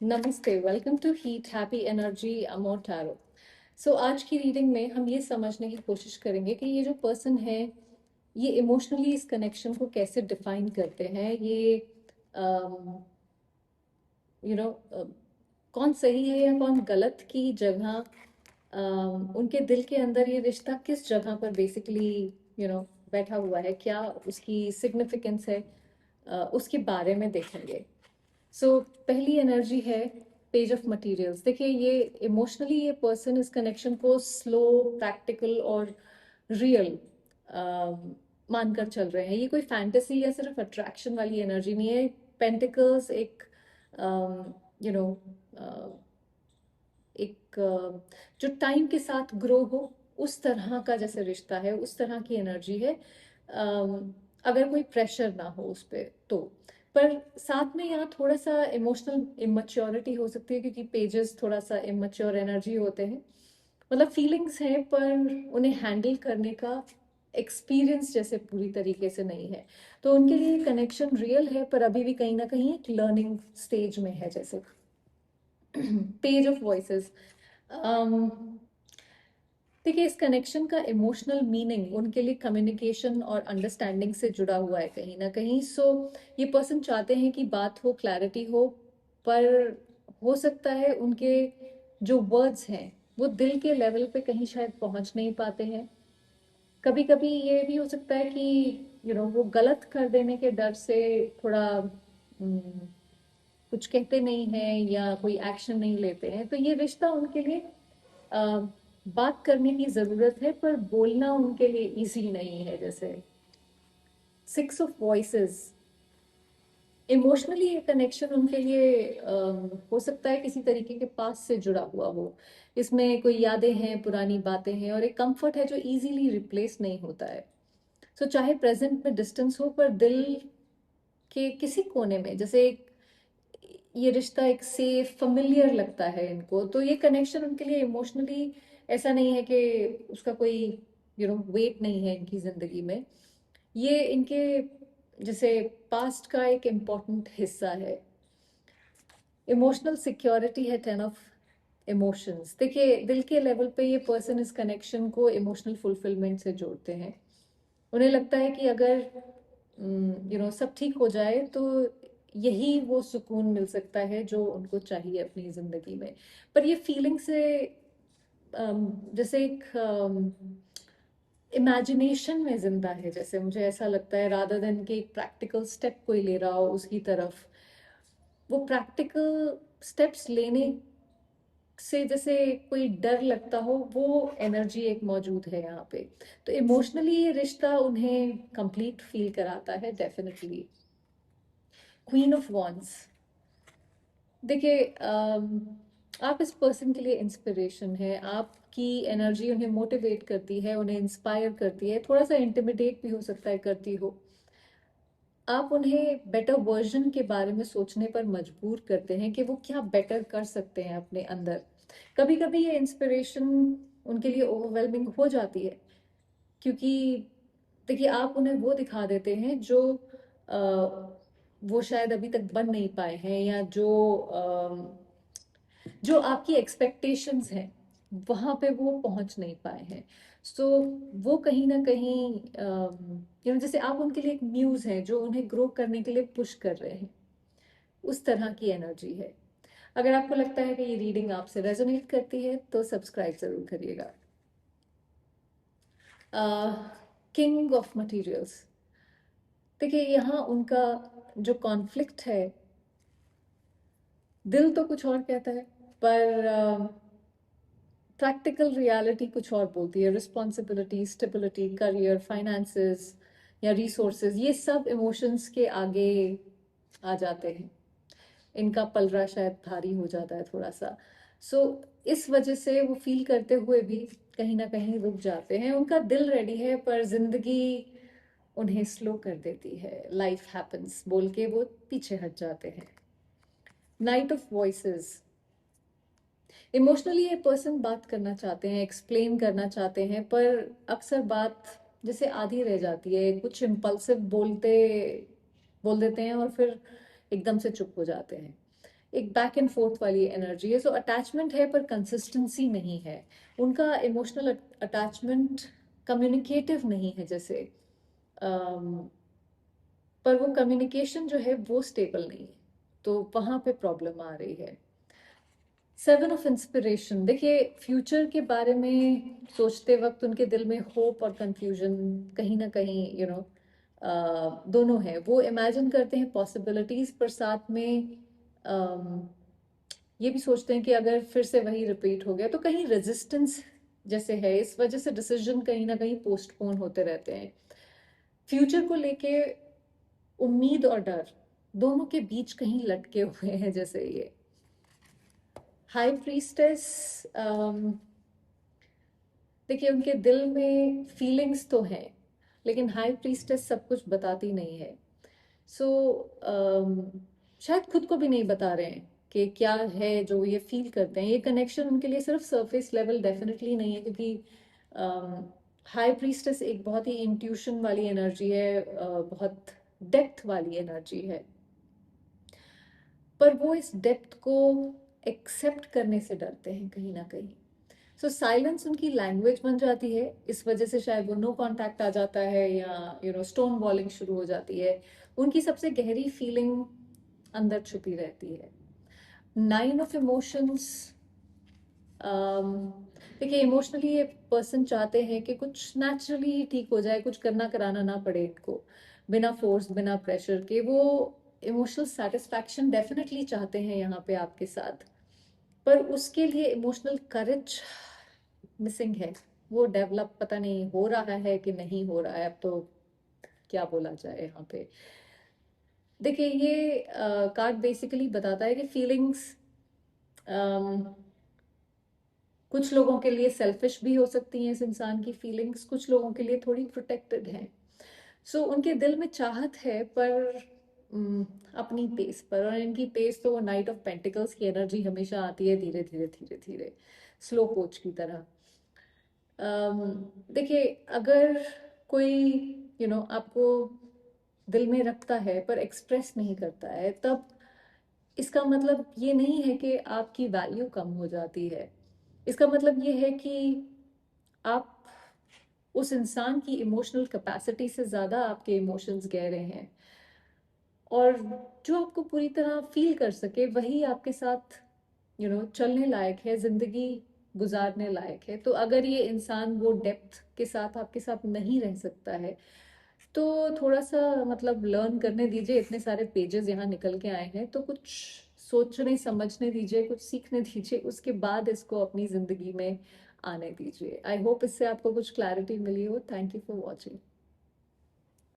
नमस्ते, welcome to heat happy energy amor tarot. So आज की रीडिंग में हम ये समझने की कोशिश करेंगे कि ये जो पर्सन है ये इमोशनली इस कनेक्शन को कैसे डिफाइन करते हैं। ये यू नो कौन सही है या कौन गलत की जगह, उनके दिल के अंदर ये रिश्ता किस जगह पर बेसिकली बैठा हुआ है, क्या उसकी सिग्निफिकेंस है, उसके बारे में देखेंगे। सो पहली एनर्जी है पेज ऑफ मटेरियल्स। देखिए, ये इमोशनली ये पर्सन इस कनेक्शन को स्लो, प्रैक्टिकल और रियल मानकर चल रहे हैं। ये कोई फैंटेसी या सिर्फ अट्रैक्शन वाली एनर्जी नहीं है। पेंटिकल्स एक यू नो एक जो टाइम के साथ ग्रो हो, उस तरह का जैसे रिश्ता है, उस तरह की एनर्जी है। अगर कोई प्रेशर ना हो उस पर तो। पर साथ में यहाँ थोड़ा सा इमोशनल इमैच्योरिटी हो सकती है, क्योंकि पेजेस थोड़ा सा इमैच्योर एनर्जी होते हैं। मतलब फीलिंग्स हैं पर उन्हें हैंडल करने का एक्सपीरियंस जैसे पूरी तरीके से नहीं है। तो उनके लिए कनेक्शन रियल है, पर अभी भी कहीं ना कहीं एक लर्निंग स्टेज में है। जैसे पेज ऑफ वॉइसेस। देखिए, इस कनेक्शन का इमोशनल मीनिंग उनके लिए कम्युनिकेशन और अंडरस्टैंडिंग से जुड़ा हुआ है कहीं ना कहीं। सो ये पर्सन चाहते हैं कि बात हो, क्लैरिटी हो, पर हो सकता है उनके जो वर्ड्स हैं वो दिल के लेवल पे कहीं शायद पहुंच नहीं पाते हैं। कभी कभी ये भी हो सकता है कि वो गलत कर देने के डर से थोड़ा कुछ कहते नहीं हैं या कोई एक्शन नहीं लेते हैं। तो ये रिश्ता उनके लिए अ, बात करने की जरूरत है, पर बोलना उनके लिए इजी नहीं है। जैसे सिक्स ऑफ वॉइसेस, इमोशनली ये कनेक्शन उनके लिए हो सकता है किसी तरीके के पास से जुड़ा हुआ हो। इसमें कोई यादें हैं, पुरानी बातें हैं, और एक कंफर्ट है जो इजीली रिप्लेस नहीं होता है। सो चाहे प्रेजेंट में डिस्टेंस हो, पर दिल के किसी कोने में जैसे ये रिश्ता एक सेफ फेमिलियर लगता है इनको। तो ये कनेक्शन उनके लिए इमोशनली ऐसा नहीं है कि उसका कोई वेट नहीं है इनकी जिंदगी में। ये इनके जैसे पास्ट का एक इम्पोर्टेंट हिस्सा है। इमोशनल सिक्योरिटी है 10 ऑफ इमोशंस। देखिए, दिल के लेवल पे ये पर्सन इस कनेक्शन को इमोशनल फुलफिलमेंट से जोड़ते हैं। उन्हें लगता है कि अगर सब ठीक हो जाए तो यही वो सुकून मिल सकता है जो उनको चाहिए अपनी जिंदगी में। पर ये फीलिंग से जैसे एक इमेजिनेशन में जिंदा है, जैसे मुझे ऐसा लगता है, रादर देन कि एक प्रैक्टिकल स्टेप कोई ले रहा हो उसकी तरफ। वो प्रैक्टिकल स्टेप्स लेने से जैसे कोई डर लगता हो, वो एनर्जी एक मौजूद है यहाँ पे। तो इमोशनली ये रिश्ता उन्हें कंप्लीट फील कराता है डेफिनेटली। Queen of wands. देखिए, आप इस पर्सन के लिए इंस्पिरेशन है। आपकी एनर्जी उन्हें मोटिवेट करती है, उन्हें इंस्पायर करती है, थोड़ा सा इंटिमिडेट भी हो सकता है करती हो। आप उन्हें बेटर वर्जन के बारे में सोचने पर मजबूर करते हैं कि वो क्या बेटर कर सकते हैं अपने अंदर। कभी कभी ये इंस्पिरेशन उनके लिए ओवरवेलमिंग हो जाती है, क्योंकि देखिए, आप उन्हें वो दिखा देते हैं जो अ, वो शायद अभी तक बन नहीं पाए हैं, या जो आपकी एक्सपेक्टेशंस हैं वहां पे वो पहुंच नहीं पाए हैं। सो वो कहीं ना कहीं जैसे आप उनके लिए एक म्यूज है जो उन्हें ग्रो करने के लिए पुश कर रहे हैं। उस तरह की एनर्जी है। अगर आपको लगता है कि ये रीडिंग आपसे रेजोनेट करती है तो सब्सक्राइब जरूर करिएगा। King of materials. देखिए, यहाँ उनका जो कॉन्फ्लिक्ट है, दिल तो कुछ और कहता है, पर प्रैक्टिकल रियलिटी कुछ और बोलती है। रिस्पॉन्सिबिलिटी, स्टेबिलिटी, करियर, फाइनेंसेस या रिसोर्सेज, ये सब इमोशंस के आगे आ जाते हैं। इनका पलड़ा शायद भारी हो जाता है थोड़ा सा। सो इस वजह से वो फील करते हुए भी कहीं ना कहीं रुक जाते हैं। उनका दिल रेडी है, पर जिंदगी उन्हें स्लो कर देती है। लाइफ हैपन्स बोल के वो पीछे हट जाते हैं। Night of voices. इमोशनली ये पर्सन बात करना चाहते हैं, एक्सप्लेन करना चाहते हैं, पर अक्सर बात जैसे आधी रह जाती है। कुछ इम्पल्सिव बोल देते हैं और फिर एकदम से चुप हो जाते हैं। एक बैक एंड फोर्थ वाली एनर्जी है। सो अटैचमेंट है पर कंसिस्टेंसी नहीं है। उनका इमोशनल अटैचमेंट कम्युनिकेटिव नहीं है जैसे, पर वो कम्युनिकेशन जो है वो स्टेबल नहीं है, तो वहां पे प्रॉब्लम आ रही है। 7 ऑफ इंस्पिरेशन, देखिए फ्यूचर के बारे में सोचते वक्त उनके दिल में होप और कंफ्यूजन कहीं ना कहीं दोनों है। वो इमेजिन करते हैं पॉसिबिलिटीज, पर साथ में अम, ये भी सोचते हैं कि अगर फिर से वही रिपीट हो गया तो कहीं रेजिस्टेंस जैसे है, इस वजह से डिसीजन कहीं ना कहीं पोस्टपोन होते रहते हैं। फ्यूचर को लेके उम्मीद और डर दोनों के बीच कहीं लटके हुए हैं जैसे ये। हाई प्रीस्टेस, देखिए उनके दिल में फीलिंग्स तो हैं, लेकिन हाई प्रीस्टेस सब कुछ बताती नहीं है। सो शायद खुद को भी नहीं बता रहे हैं कि क्या है जो ये फील करते हैं। ये कनेक्शन उनके लिए सिर्फ सरफेस लेवल डेफिनेटली नहीं है, क्योंकि हाई प्रीस्टेस एक बहुत ही इंट्यूशन वाली एनर्जी है, बहुत डेप्थ वाली एनर्जी है, पर वो इस डेप्थ को एक्सेप्ट करने से डरते हैं कहीं ना कहीं। सो साइलेंस उनकी लैंग्वेज बन जाती है, इस वजह से शायद वो नो कांटेक्ट आ जाता है, या स्टोन वॉलिंग शुरू हो जाती है। उनकी सबसे गहरी फीलिंग अंदर छुपी रहती है। 9 ऑफ इमोशंस, देखिए इमोशनली ये पर्सन चाहते हैं कि कुछ नेचुरली ही ठीक हो जाए, कुछ करना कराना ना पड़े इनको, बिना फोर्स बिना प्रेशर के। वो इमोशनल सेटिस्फैक्शन डेफिनेटली चाहते हैं यहाँ पे आपके साथ, पर उसके लिए इमोशनल करेज मिसिंग है। वो डेवलप पता नहीं हो रहा है कि नहीं हो रहा है, अब तो क्या बोला जाए यहाँ पे। देखिए ये कार्ड बेसिकली बताता है कि फीलिंग्स कुछ लोगों के लिए सेल्फिश भी हो सकती हैं, इस इंसान की फीलिंग्स कुछ लोगों के लिए थोड़ी प्रोटेक्टेड हैं। सो उनके दिल में चाहत है, पर अपनी पेस पर, और इनकी पेस तो नाइट ऑफ पेंटिकल्स की एनर्जी हमेशा आती है, धीरे धीरे धीरे धीरे, स्लो कोच की तरह। देखिए अगर कोई आपको दिल में रखता है पर एक्सप्रेस नहीं करता है, तब इसका मतलब ये नहीं है कि आपकी वैल्यू कम हो जाती है। इसका मतलब ये है कि आप उस इंसान की इमोशनल कैपेसिटी से ज़्यादा आपके इमोशंस गहरे हैं, और जो आपको पूरी तरह फील कर सके वही आपके साथ चलने लायक है, जिंदगी गुजारने लायक है। तो अगर ये इंसान वो डेप्थ के साथ आपके साथ नहीं रह सकता है, तो थोड़ा सा मतलब लर्न करने दीजिए। इतने सारे पेजेस यहाँ निकल के आए हैं, तो कुछ सोचने समझने दीजिए, कुछ सीखने दीजिए, उसके बाद इसको अपनी जिंदगी में आने दीजिए। आई होप इससे आपको कुछ क्लैरिटी मिली हो। Thank you for watching.